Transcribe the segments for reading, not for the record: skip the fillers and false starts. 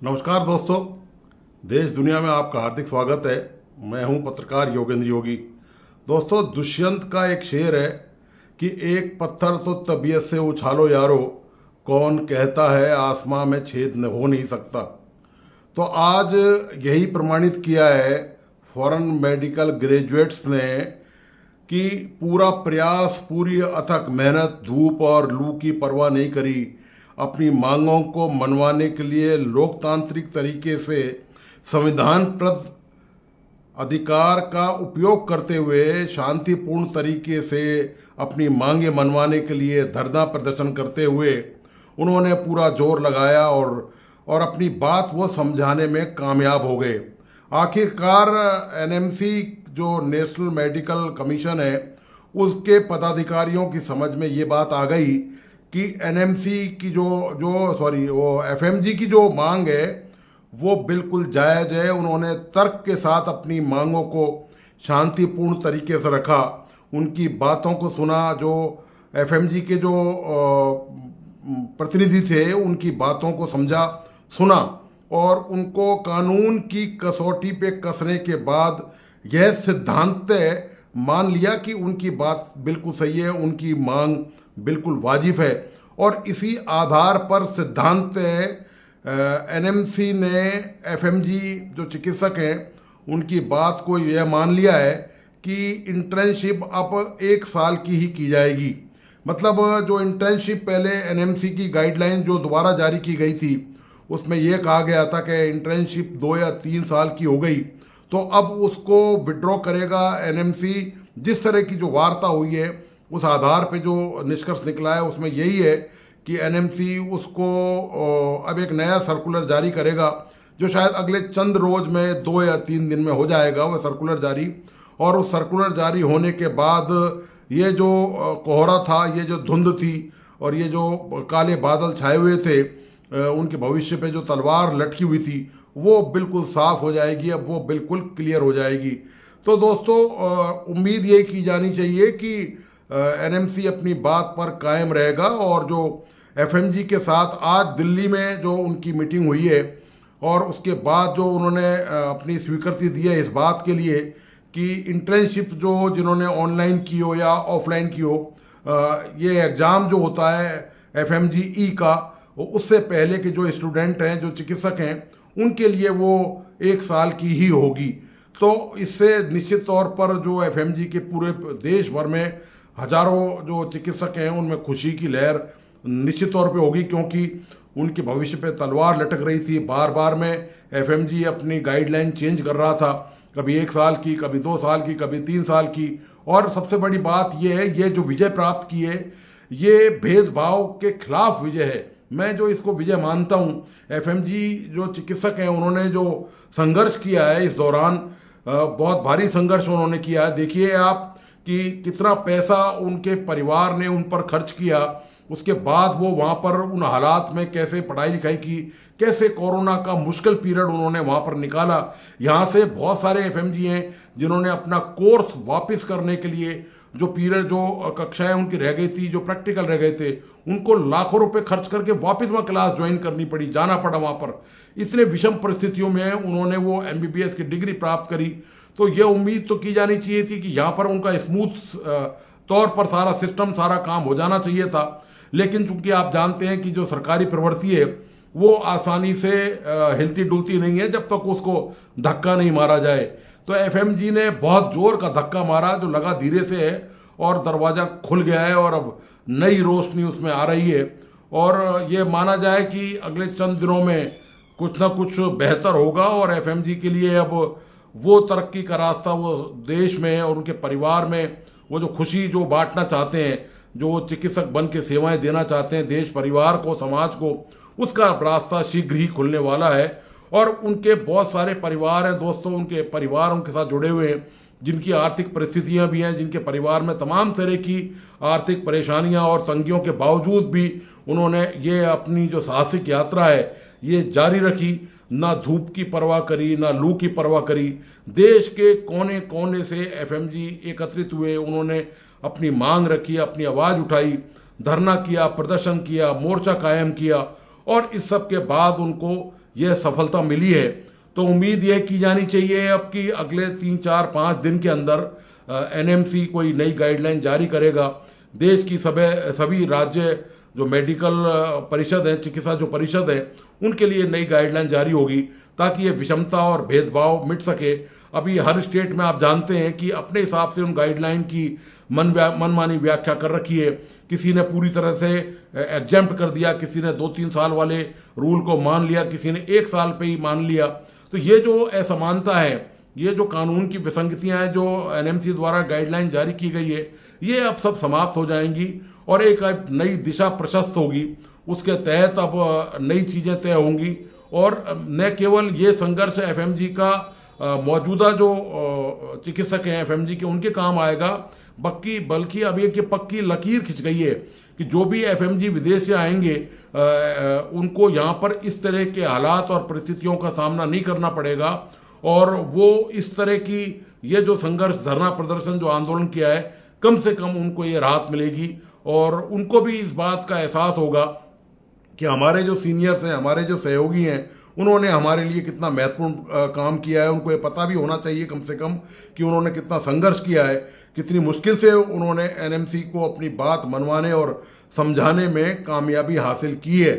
नमस्कार दोस्तों, देश दुनिया में आपका हार्दिक स्वागत है। मैं हूं पत्रकार योगेंद्र योगी। दोस्तों, दुष्यंत का एक शेर है कि एक पत्थर तो तबीयत से उछालो यारो, कौन कहता है आसमां में छेद न हो नहीं सकता। तो आज यही प्रमाणित किया है फॉरेन मेडिकल ग्रेजुएट्स ने कि पूरा प्रयास, पूरी अथक मेहनत, धूप और लू की परवाह नहीं करी। अपनी मांगों को मनवाने के लिए लोकतांत्रिक तरीके से संविधानप्रद अधिकार का उपयोग करते हुए शांतिपूर्ण तरीके से अपनी मांगें मनवाने के लिए धरना प्रदर्शन करते हुए उन्होंने पूरा जोर लगाया और अपनी बात वो समझाने में कामयाब हो गए। आखिरकार एनएमसी जो नेशनल मेडिकल कमीशन है, उसके पदाधिकारियों की समझ में ये बात आ गई कि एनएमसी की वो एफएमजी की जो मांग है वो बिल्कुल जायज़ है। उन्होंने तर्क के साथ अपनी मांगों को शांतिपूर्ण तरीके से रखा, उनकी बातों को सुना। जो एफएमजी के जो प्रतिनिधि थे उनकी बातों को समझा, सुना और उनको कानून की कसौटी पे कसने के बाद यह सिद्धांत मान लिया कि उनकी बात बिल्कुल सही है, उनकी मांग बिल्कुल वाजिब है। और इसी आधार पर सिद्धांत एनएमसी ने एफएमजी जो चिकित्सक हैं उनकी बात को यह मान लिया है कि इंटर्नशिप अब 1 साल की ही की जाएगी। मतलब जो इंटर्नशिप पहले एनएमसी की गाइडलाइन जो दोबारा जारी की गई थी उसमें यह कहा गया था कि इंटर्नशिप 2 या 3 साल की हो गई, तो अब उसको विड्रॉ करेगा एनएमसी। जिस तरह की जो वार्ता हुई है उस आधार पे जो निष्कर्ष निकला है उसमें यही है कि एनएमसी उसको अब एक नया सर्कुलर जारी करेगा जो शायद अगले चंद रोज में 2 या 3 दिन में हो जाएगा वह सर्कुलर जारी। और उस सर्कुलर जारी होने के बाद ये जो कोहरा था, ये जो धुंध थी और ये जो काले बादल छाए हुए थे, उनके भविष्य पे जो तलवार लटकी हुई थी वो बिल्कुल साफ हो जाएगी, अब वो बिल्कुल क्लियर हो जाएगी। तो दोस्तों, उम्मीद ये की जानी चाहिए कि एनएमसी अपनी बात पर कायम रहेगा और जो एफएमजी के साथ आज दिल्ली में जो उनकी मीटिंग हुई है और उसके बाद जो उन्होंने अपनी स्वीकृति दी है इस बात के लिए कि इंटर्नशिप जो जिन्होंने ऑनलाइन की हो या ऑफलाइन की हो, ये एग्ज़ाम जो होता है एफएमजी का, उससे पहले के जो स्टूडेंट हैं, जो चिकित्सक हैं, उनके लिए वो 1 साल की ही होगी। तो इससे निश्चित तौर पर जो एफएमजी के पूरे देश भर में हजारों जो चिकित्सक हैं उनमें खुशी की लहर निश्चित तौर पे होगी, क्योंकि उनके भविष्य पे तलवार लटक रही थी। बार बार में एफएमजी अपनी गाइडलाइन चेंज कर रहा था, कभी 1 साल की, कभी 2 साल की, कभी 3 साल की। और सबसे बड़ी बात यह है, ये जो विजय प्राप्त की है ये भेदभाव के खिलाफ विजय है। मैं जो इसको विजय मानता हूँ, एफएमजी जो चिकित्सक हैं उन्होंने जो संघर्ष किया है इस दौरान, बहुत भारी संघर्ष उन्होंने किया है। देखिए आप कि कितना पैसा उनके परिवार ने उन पर खर्च किया, उसके बाद वो वहाँ पर उन हालात में कैसे पढ़ाई लिखाई की, कैसे कोरोना का मुश्किल पीरियड उन्होंने वहाँ पर निकाला। यहाँ से बहुत सारे एफएमजी हैं जिन्होंने अपना कोर्स वापस करने के लिए जो पीरियड, जो कक्षाएं उनकी रह गई थी, जो प्रैक्टिकल रह गए थे, उनको लाखों रुपए खर्च करके वापस वहाँ क्लास ज्वाइन करनी पड़ी, जाना पड़ा वहाँ पर। इतने विषम परिस्थितियों में उन्होंने वो एमबीबीएस की डिग्री प्राप्त करी। तो ये उम्मीद तो की जानी चाहिए थी कि यहाँ पर उनका स्मूथ तौर पर सारा सिस्टम, सारा काम हो जाना चाहिए था। लेकिन चूंकि आप जानते हैं कि जो सरकारी प्रवृत्ति है वो आसानी से हिलती डुलती नहीं है जब तक उसको धक्का नहीं मारा जाए। तो एफएमजी ने बहुत जोर का धक्का मारा जो लगा धीरे से है और दरवाज़ा खुल गया है और अब नई रोशनी उसमें आ रही है। और ये माना जाए कि अगले चंद दिनों में कुछ ना कुछ बेहतर होगा और एफएमजी के लिए अब वो तरक्की का रास्ता वो देश में और उनके परिवार में वो जो खुशी जो बांटना चाहते हैं, जो वो चिकित्सक बन के सेवाएं देना चाहते हैं देश परिवार को, समाज को, उसका रास्ता शीघ्र ही खुलने वाला है। और उनके बहुत सारे परिवार हैं दोस्तों, उनके परिवार उनके साथ जुड़े हुए हैं जिनकी आर्थिक परिस्थितियां भी हैं, जिनके परिवार में तमाम तरह की आर्थिक परेशानियां और तंगियों के बावजूद भी उन्होंने ये अपनी जो साहसिक यात्रा है ये जारी रखी। ना धूप की परवाह करी, ना लू की परवाह करी। देश के कोने कोने से एफएमजी एकत्रित हुए, उन्होंने अपनी मांग रखी, अपनी आवाज़ उठाई, धरना किया, प्रदर्शन किया, मोर्चा कायम किया और इस सब के बाद उनको यह सफलता मिली है, तो उम्मीद यह की जानी चाहिए अब कि अगले 3 4 5 दिन के अंदर एनएमसी कोई नई गाइडलाइन जारी करेगा। देश की सभी राज्य जो मेडिकल परिषद है, चिकित्सा जो परिषद है, उनके लिए नई गाइडलाइन जारी होगी ताकि ये विषमता और भेदभाव मिट सके। अभी हर स्टेट में आप जानते हैं कि अपने हिसाब से उन गाइडलाइन की मनमानी व्याख्या कर रखी है। किसी ने पूरी तरह से एग्जेम्प्ट कर दिया, किसी ने 2 3 साल वाले रूल को मान लिया, किसी ने 1 साल पे ही मान लिया। तो ये जो असमानता है, ये जो कानून की विसंगतियां हैं, जो एनएमसी द्वारा गाइडलाइन जारी की गई है, ये अब सब समाप्त हो जाएंगी और एक नई दिशा प्रशस्त होगी। उसके तहत अब नई चीज़ें तय होंगी और न केवल ये संघर्ष एफएमजी का मौजूदा जो चिकित्सक हैं एफएमजी के, उनके काम आएगा, बल्कि अब एक पक्की लकीर खिंच गई है कि जो भी एफएमजी विदेश से आएंगे उनको यहाँ पर इस तरह के हालात और परिस्थितियों का सामना नहीं करना पड़ेगा और वो इस तरह की ये जो संघर्ष, धरना प्रदर्शन, जो आंदोलन किया है, कम से कम उनको ये राहत मिलेगी और उनको भी इस बात का एहसास होगा कि हमारे जो सीनियर्स हैं, हमारे जो सहयोगी हैं, उन्होंने हमारे लिए कितना महत्वपूर्ण काम किया है। उनको ये पता भी होना चाहिए कम से कम कि उन्होंने कितना संघर्ष किया है, कितनी मुश्किल से उन्होंने एनएमसी को अपनी बात मनवाने और समझाने में कामयाबी हासिल की है।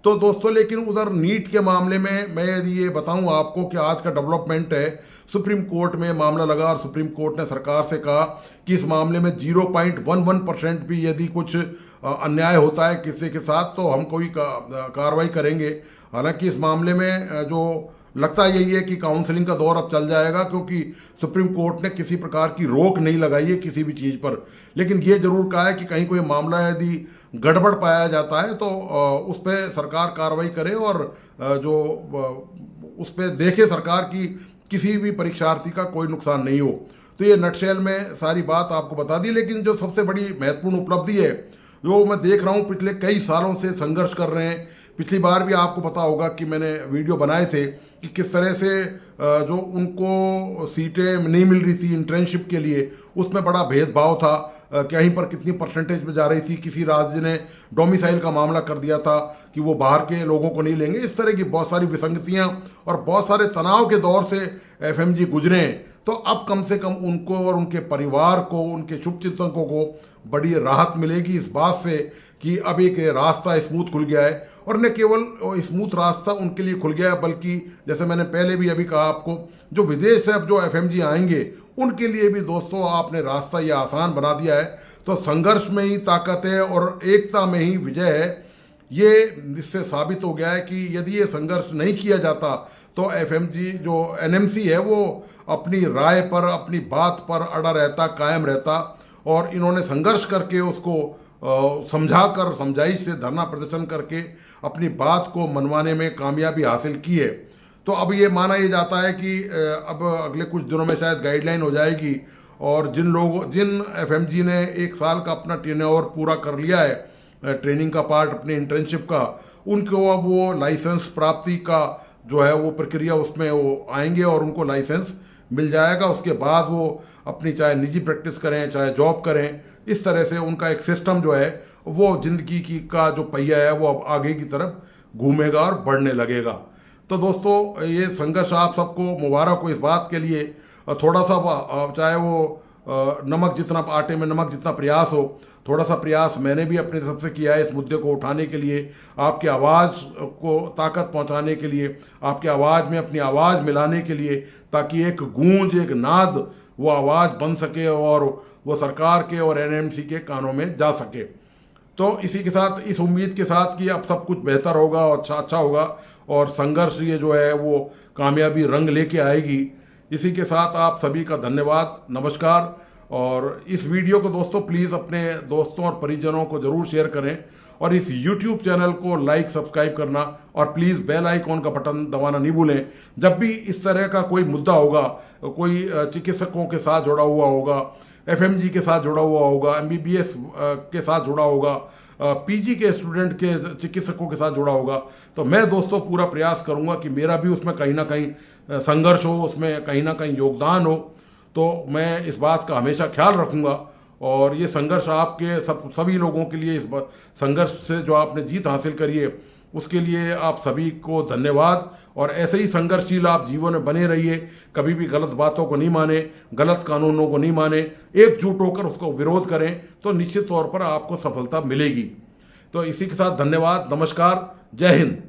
तो दोस्तों, लेकिन उधर नीट के मामले में मैं यदि ये बताऊं आपको कि आज का डेवलपमेंट है, सुप्रीम कोर्ट में मामला लगा और सुप्रीम कोर्ट ने सरकार से कहा कि इस मामले में 0.11% भी यदि कुछ अन्याय होता है किसी के साथ तो हम कोई कार्रवाई करेंगे। हालांकि इस मामले में जो लगता यही है कि काउंसलिंग का दौर अब चल जाएगा, क्योंकि सुप्रीम कोर्ट ने किसी प्रकार की रोक नहीं लगाई है किसी भी चीज़ पर। लेकिन ये जरूर कहा है कि कहीं कोई मामला यदि गड़बड़ पाया जाता है तो उस पर सरकार कार्रवाई करे और जो उस पर देखे सरकार की किसी भी परीक्षार्थी का कोई नुकसान नहीं हो। तो ये नटशेल में सारी बात आपको बता दी। लेकिन जो सबसे बड़ी महत्वपूर्ण उपलब्धि है, जो मैं देख रहा हूँ पिछले कई सालों से संघर्ष कर रहे हैं, पिछली बार भी आपको पता होगा कि मैंने वीडियो बनाए थे कि किस तरह से जो उनको सीटें नहीं मिल रही थी इंटर्नशिप के लिए, उसमें बड़ा भेदभाव था, कहीं पर कितनी परसेंटेज में जा रही थी। किसी राज्य ने डोमिसाइल का मामला कर दिया था कि वो बाहर के लोगों को नहीं लेंगे। इस तरह की बहुत सारी विसंगतियां और बहुत सारे तनाव के दौर से एफएमजी गुजरे हैं। तो अब कम से कम उनको और उनके परिवार को, उनके शुभचिंतकों को बड़ी राहत मिलेगी इस बात से कि अब एक रास्ता स्मूथ खुल गया है। और न केवल स्मूथ रास्ता उनके लिए खुल गया है, बल्कि जैसे मैंने पहले भी अभी कहा आपको, जो विदेश से अब जो एफएमजी आएंगे उनके लिए भी दोस्तों आपने रास्ता ये आसान बना दिया है। तो संघर्ष में ही ताकत है और एकता में ही विजय है। ये इससे साबित हो गया है कि यदि ये संघर्ष नहीं किया जाता तो एफएमजी जो एनएमसी है वो अपनी राय पर, अपनी बात पर अड़ा रहता, कायम रहता। और इन्होंने संघर्ष करके उसको समझा कर, समझाइश से, धरना प्रदर्शन करके अपनी बात को मनवाने में कामयाबी हासिल की है। तो अब ये माना ये जाता है कि अब अगले कुछ दिनों में शायद गाइडलाइन हो जाएगी और जिन एफएमजी ने 1 साल का अपना टेन्योर पूरा कर लिया है, ट्रेनिंग का पार्ट अपने इंटर्नशिप का, उनको अब वो लाइसेंस प्राप्ति का जो है वो प्रक्रिया, उसमें वो आएंगे और उनको लाइसेंस मिल जाएगा। उसके बाद वो अपनी चाहे निजी प्रैक्टिस करें, चाहे जॉब करें, इस तरह से उनका एक सिस्टम जो है वो जिंदगी की का जो पहिया है वो अब आगे की तरफ घूमेगा और बढ़ने लगेगा। तो दोस्तों, ये संघर्ष आप सबको मुबारक हो इस बात के लिए। थोड़ा सा चाहे वो नमक जितना, आटे में नमक जितना प्रयास हो, थोड़ा सा प्रयास मैंने भी अपने तरफ से किया है इस मुद्दे को उठाने के लिए, आपकी आवाज़ को ताकत पहुंचाने के लिए, आपकी आवाज़ में अपनी आवाज़ मिलाने के लिए, ताकि एक गूंज, एक नाद वो आवाज़ बन सके और वो सरकार के और एनएमसी के कानों में जा सके। तो इसी के साथ, इस उम्मीद के साथ कि अब सब कुछ बेहतर होगा और अच्छा होगा और संघर्ष ये जो है वो कामयाबी रंग लेके आएगी। इसी के साथ आप सभी का धन्यवाद, नमस्कार। और इस वीडियो को दोस्तों प्लीज़ अपने दोस्तों और परिजनों को ज़रूर शेयर करें और इस YouTube चैनल को लाइक, सब्सक्राइब करना और प्लीज़ बेल आइकॉन का बटन दबाना नहीं भूलें। जब भी इस तरह का कोई मुद्दा होगा, कोई चिकित्सकों के साथ जुड़ा हुआ होगा, एफएमजी के साथ जुड़ा हुआ होगा, एमबीबीएस के साथ जुड़ा होगा, पीजी के स्टूडेंट के चिकित्सकों के साथ जुड़ा होगा, तो मैं दोस्तों पूरा प्रयास करूंगा कि मेरा भी उसमें कहीं ना कहीं संघर्ष हो, उसमें कहीं ना कहीं योगदान हो। तो मैं इस बात का हमेशा ख्याल रखूंगा और ये संघर्ष आपके सभी लोगों के लिए, इस संघर्ष से जो आपने जीत हासिल करी है उसके लिए आप सभी को धन्यवाद। और ऐसे ही संघर्षशील आप जीवन में बने रहिए, कभी भी गलत बातों को नहीं माने, गलत कानूनों को नहीं माने, एकजुट होकर उसको विरोध करें तो निश्चित तौर पर आपको सफलता मिलेगी। तो इसी के साथ धन्यवाद, नमस्कार, जय हिंद।